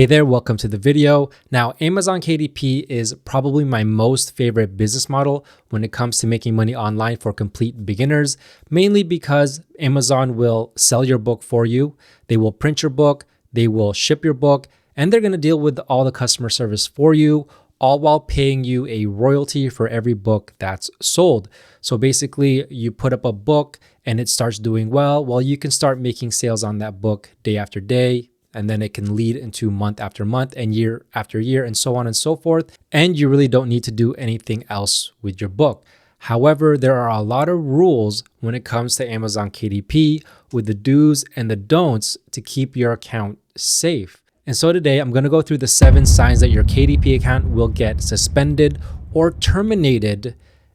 Hey there, welcome to the video. Now, Amazon KDP is probably my most favorite business model when it comes to making money online for complete beginners, mainly because Amazon will sell your book for you, they will print your book, they will ship your book, and they're going to deal with all the customer service for you, all while paying you a royalty for every book that's sold. So basically, you put up a book and it starts doing well, you can start making sales on that book day after day, and then it can lead into month after month and year after year and so on and so forth. And you really don't need to do anything else with your book. However, there are a lot of rules when it comes to Amazon KDP with the do's and the don'ts to keep your account safe. And so today I'm going to go through the 7 signs that your KDP account will get suspended or terminated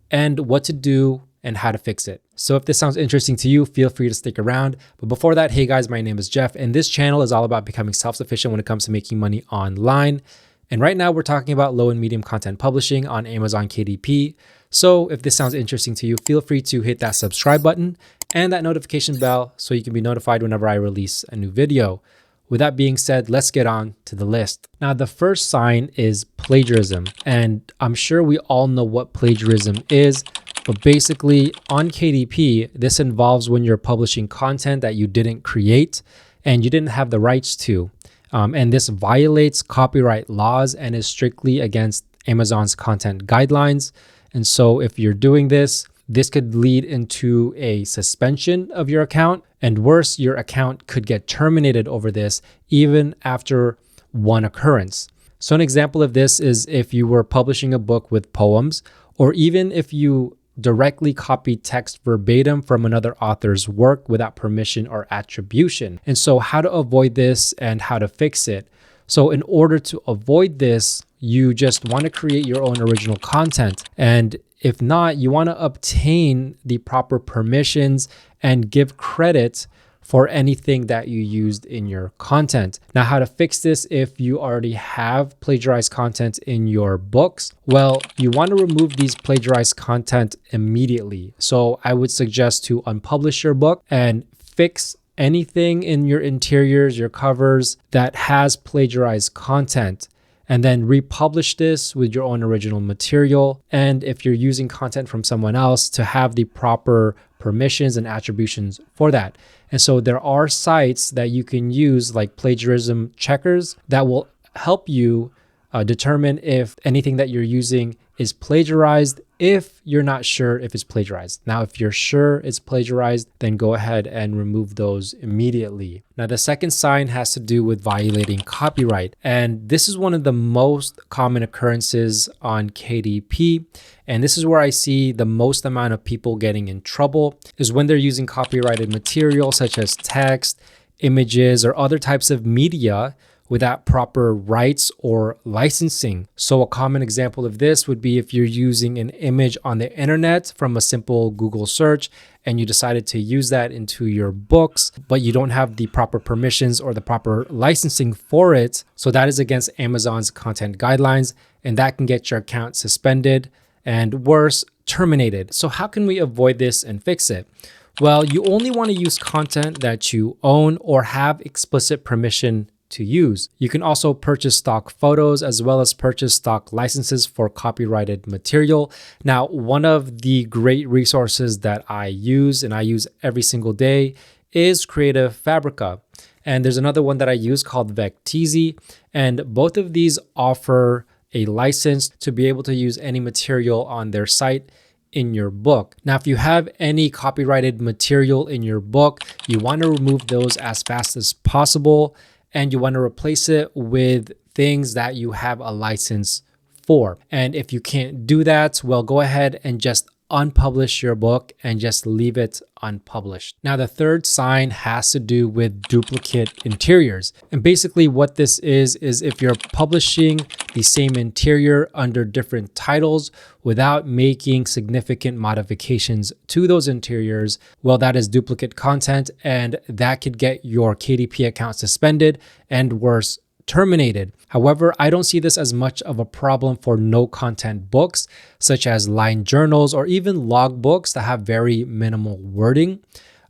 and what to do and how to fix it. So if this sounds interesting to you, feel free to stick around. But before that, hey guys, my name is Jeff, and this channel is all about becoming self-sufficient when it comes to making money online. And right now we're talking about low and medium content publishing on Amazon KDP. So if this sounds interesting to you, feel free to hit that subscribe button and that notification bell so you can be notified whenever I release a new video. With that being said, let's get on to the list. Now, the first sign is plagiarism. And I'm sure we all know what plagiarism is. But basically on KDP, this involves when you're publishing content that you didn't create and you didn't have the rights to. And this violates copyright laws and is strictly against Amazon's content guidelines. And so if you're doing this, this could lead into a suspension of your account. And worse, your account could get terminated over this even after one occurrence. So an example of this is if you were publishing a book with poems, or even if you directly copy text verbatim from another author's work without permission or attribution. And so how to avoid this and how to fix it. So in order to avoid this, you just want to create your own original content. And if not, you want to obtain the proper permissions and give credit for anything that you used in your content. Now, how to fix this if you already have plagiarized content in your books? Well, you want to remove these plagiarized content immediately. So I would suggest to unpublish your book and fix anything in your interiors, your covers that has plagiarized content, and then republish this with your own original material. And if you're using content from someone else, to have the proper permissions and attributions for that. And so there are sites that you can use like plagiarism checkers that will help you determine if anything that you're using is plagiarized if you're not sure if it's plagiarized. Now, if you're sure it's plagiarized, then go ahead and remove those immediately. Now, the second sign has to do with violating copyright. And this is one of the most common occurrences on KDP. And this is where I see the most amount of people getting in trouble is when they're using copyrighted material such as text, images, or other types of media without proper rights or licensing. So a common example of this would be if you're using an image on the internet from a simple Google search and you decided to use that into your books, but you don't have the proper permissions or the proper licensing for it. So that is against Amazon's content guidelines, and that can get your account suspended and worse, terminated. So how can we avoid this and fix it? Well, you only want to use content that you own or have explicit permission to use. You can also purchase stock photos as well as purchase stock licenses for copyrighted material. Now, one of the great resources that I use and I use every single day is Creative Fabrica. And there's another one that I use called Vecteezy. And both of these offer a license to be able to use any material on their site in your book. Now, if you have any copyrighted material in your book, you want to remove those as fast as possible. And you want to replace it with things that you have a license for. And if you can't do that, well, go ahead and just unpublish your book and just leave it unpublished. Now, the third sign has to do with duplicate interiors. And basically what this is if you're publishing the same interior under different titles without making significant modifications to those interiors, well, that is duplicate content and that could get your KDP account suspended and worse, terminated. However, I don't see this as much of a problem for no content books, such as line journals or even log books that have very minimal wording.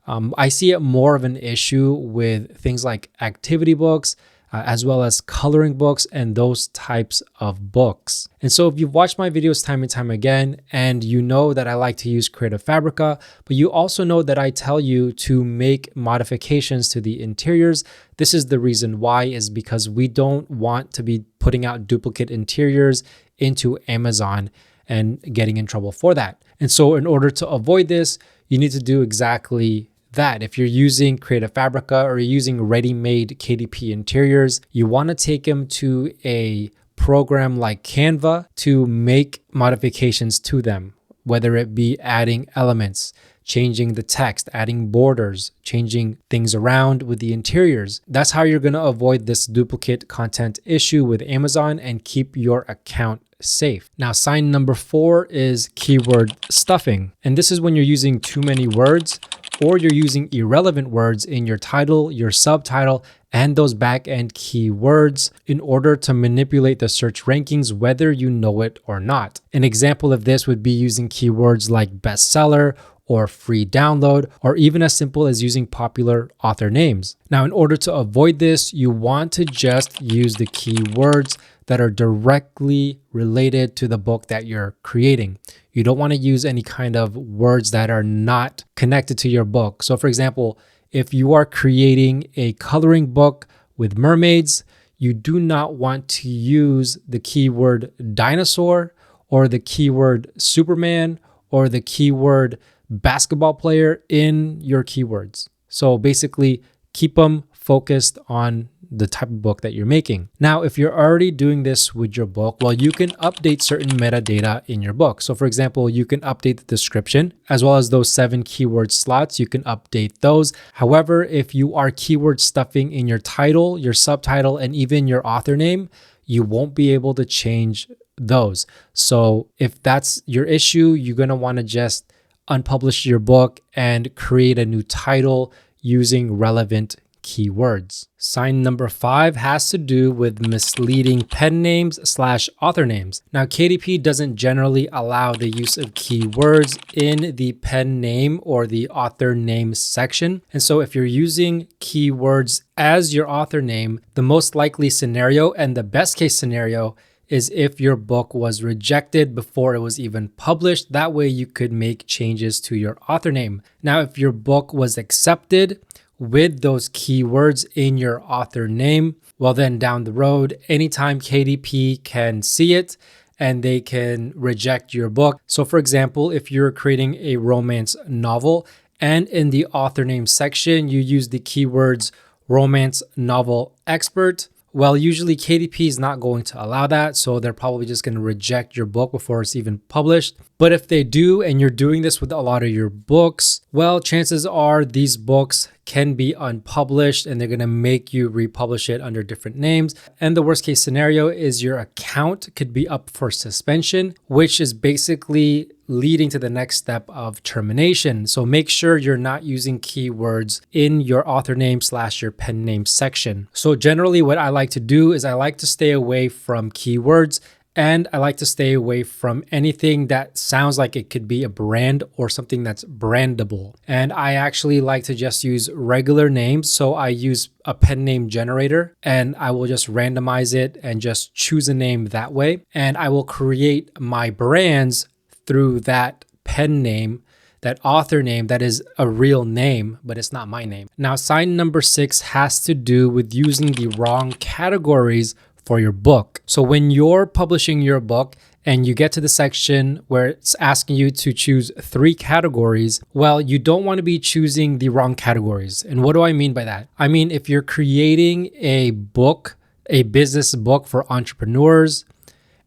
I see it more of an issue with things like activity books, as well as coloring books and those types of books. And so if you've watched my videos time and time again, and you know that I like to use Creative Fabrica, but you also know that I tell you to make modifications to the interiors, this is the reason why, is because we don't want to be putting out duplicate interiors into Amazon and getting in trouble for that. And so in order to avoid this, you need to do exactly that. If you're using Creative Fabrica or you're using ready-made KDP interiors, you want to take them to a program like Canva to make modifications to them, whether it be adding elements, changing the text, adding borders, changing things around with the interiors. That's how you're going to avoid this duplicate content issue with Amazon and keep your account safe. Now, sign number 4 is keyword stuffing. And this is when you're using too many words, or you're using irrelevant words in your title, your subtitle, and those back-end keywords in order to manipulate the search rankings, whether you know it or not. An example of this would be using keywords like bestseller or free download, or even as simple as using popular author names. Now, in order to avoid this, you want to just use the keywords that are directly related to the book that you're creating. You don't want to use any kind of words that are not connected to your book. So for example, if you are creating a coloring book with mermaids, you do not want to use the keyword dinosaur or the keyword Superman or the keyword basketball player in your keywords. So basically, keep them focused on the type of book that you're making. Now, if you're already doing this with your book, well, you can update certain metadata in your book. So for example, you can update the description as well as those 7 keyword slots. You can update those. However, if you are keyword stuffing in your title, your subtitle, and even your author name, you won't be able to change those. So if that's your issue, you're going to want to just unpublish your book and create a new title using relevant keywords. Sign number 5 has to do with misleading pen names / author names. Now, KDP doesn't generally allow the use of keywords in the pen name or the author name section. And so if you're using keywords as your author name, the most likely scenario and the best case scenario is if your book was rejected before it was even published. That way you could make changes to your author name. Now, if your book was accepted with those keywords in your author name, well, then down the road, anytime KDP can see it and they can reject your book. So for example, if you're creating a romance novel and in the author name section, you use the keywords romance novel expert, well, usually KDP is not going to allow that. So they're probably just going to reject your book before it's even published. But if they do, and you're doing this with a lot of your books, well, chances are these books can be unpublished and they're going to make you republish it under different names. And the worst case scenario is your account could be up for suspension, which is basically leading to the next step of termination. So make sure you're not using keywords in your author name / your pen name section. So generally what I like to do is I like to stay away from keywords, and I like to stay away from anything that sounds like it could be a brand or something that's brandable. And I actually like to just use regular names. So I use a pen name generator and I will just randomize it and just choose a name that way. And I will create my brands through that pen name, that author name that is a real name, but it's not my name. Now, sign number 6 has to do with using the wrong categories for your book. So when you're publishing your book and you get to the section where it's asking you to choose 3 categories, well, you don't want to be choosing the wrong categories. And what do I mean by that? I mean, if you're creating a book, a business book for entrepreneurs,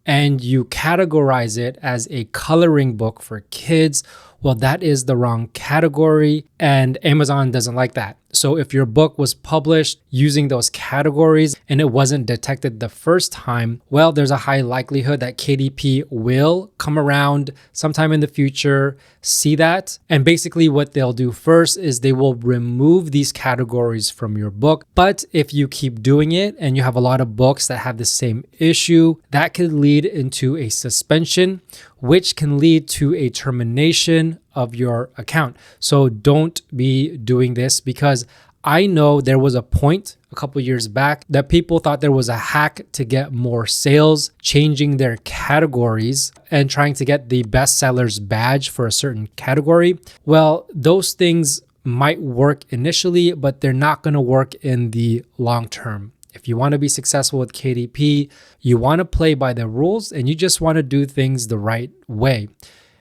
and you categorize it as a coloring book for kids, well, that is the wrong category, and Amazon doesn't like that. So if your book was published using those categories and it wasn't detected the first time, well, there's a high likelihood that KDP will come around sometime in the future, see that. And basically what they'll do first is they will remove these categories from your book. But if you keep doing it and you have a lot of books that have the same issue, that could lead into a suspension, which can lead to a termination of your account. So don't be doing this, because I know there was a point a couple years back that people thought there was a hack to get more sales, changing their categories and trying to get the bestsellers badge for a certain category. Well, those things might work initially, but they're not going to work in the long term. If you want to be successful with KDP, you want to play by the rules and you just want to do things the right way.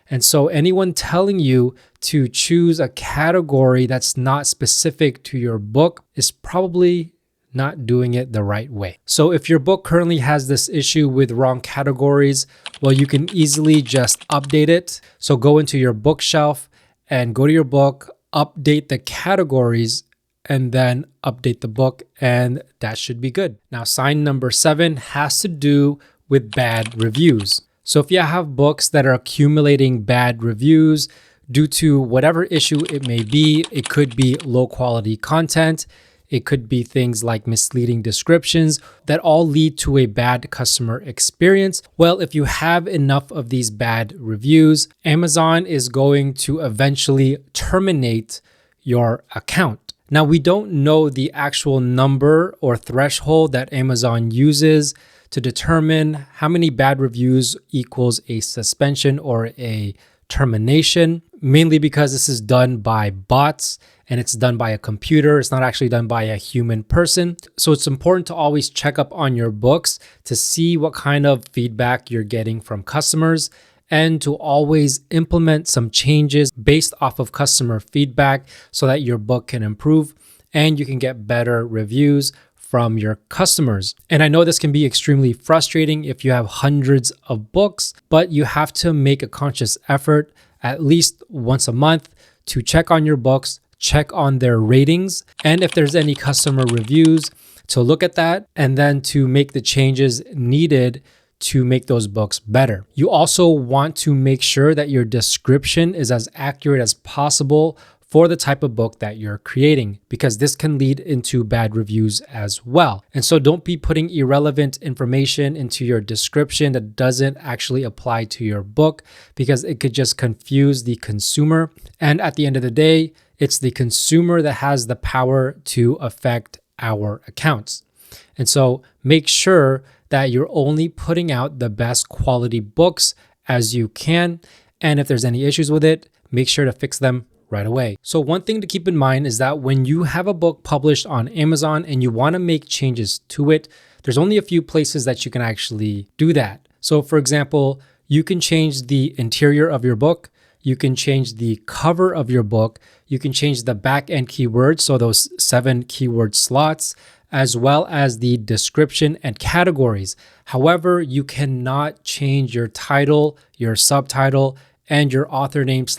And so anyone telling you to choose a category that's not specific to your book is probably not doing it the right way. So if your book currently has this issue with wrong categories, well, you can easily just update it. So go into your bookshelf and go to your book, update the categories, and then update the book, and that should be good. Now, sign number 7 has to do with bad reviews. So if you have books that are accumulating bad reviews due to whatever issue it may be, it could be low quality content, it could be things like misleading descriptions that all lead to a bad customer experience. Well, if you have enough of these bad reviews, Amazon is going to eventually terminate your account. Now, we don't know the actual number or threshold that Amazon uses to determine how many bad reviews equals a suspension or a termination, mainly because this is done by bots and it's done by a computer. It's not actually done by a human person. So it's important to always check up on your books to see what kind of feedback you're getting from customers and to always implement some changes based off of customer feedback so that your book can improve and you can get better reviews from your customers. And I know this can be extremely frustrating if you have hundreds of books, but you have to make a conscious effort at least once a month to check on your books, check on their ratings, and if there's any customer reviews, to look at that and then to make the changes needed to make those books better. You also want to make sure that your description is as accurate as possible for the type of book that you're creating, because this can lead into bad reviews as well. And so don't be putting irrelevant information into your description that doesn't actually apply to your book, because it could just confuse the consumer. And at the end of the day, it's the consumer that has the power to affect our accounts. And so make sure that you're only putting out the best quality books as you can. And if there's any issues with it, make sure to fix them right away. So one thing to keep in mind is that when you have a book published on Amazon and you want to make changes to it, there's only a few places that you can actually do that. So for example, you can change the interior of your book, you can change the cover of your book, you can change the back end keywords, so those 7 keyword slots, as well as the description and categories. However, you cannot change your title, your subtitle, and your author name /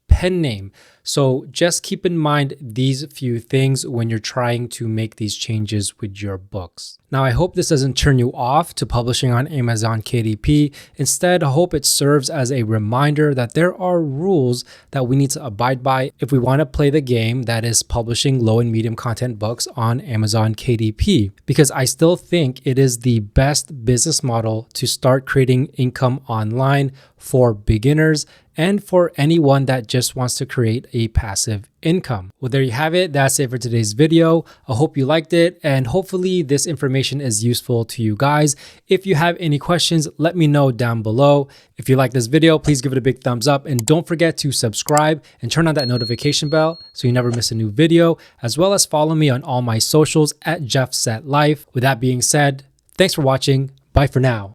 pen name. So just keep in mind these few things when you're trying to make these changes with your books. Now, I hope this doesn't turn you off to publishing on Amazon KDP. Instead, I hope it serves as a reminder that there are rules that we need to abide by if we want to play the game that is publishing low and medium content books on Amazon KDP, because I still think it is the best business model to start creating income online for beginners and for anyone that just wants to create a passive income. Well, there you have it. That's it for today's video. I hope you liked it, and hopefully this information is useful to you guys. If you have any questions, let me know down below. If you like this video, please give it a big thumbs up, and don't forget to subscribe and turn on that notification bell so you never miss a new video, as well as follow me on all my socials at JeffSetLife. With that being said, thanks for watching. Bye for now.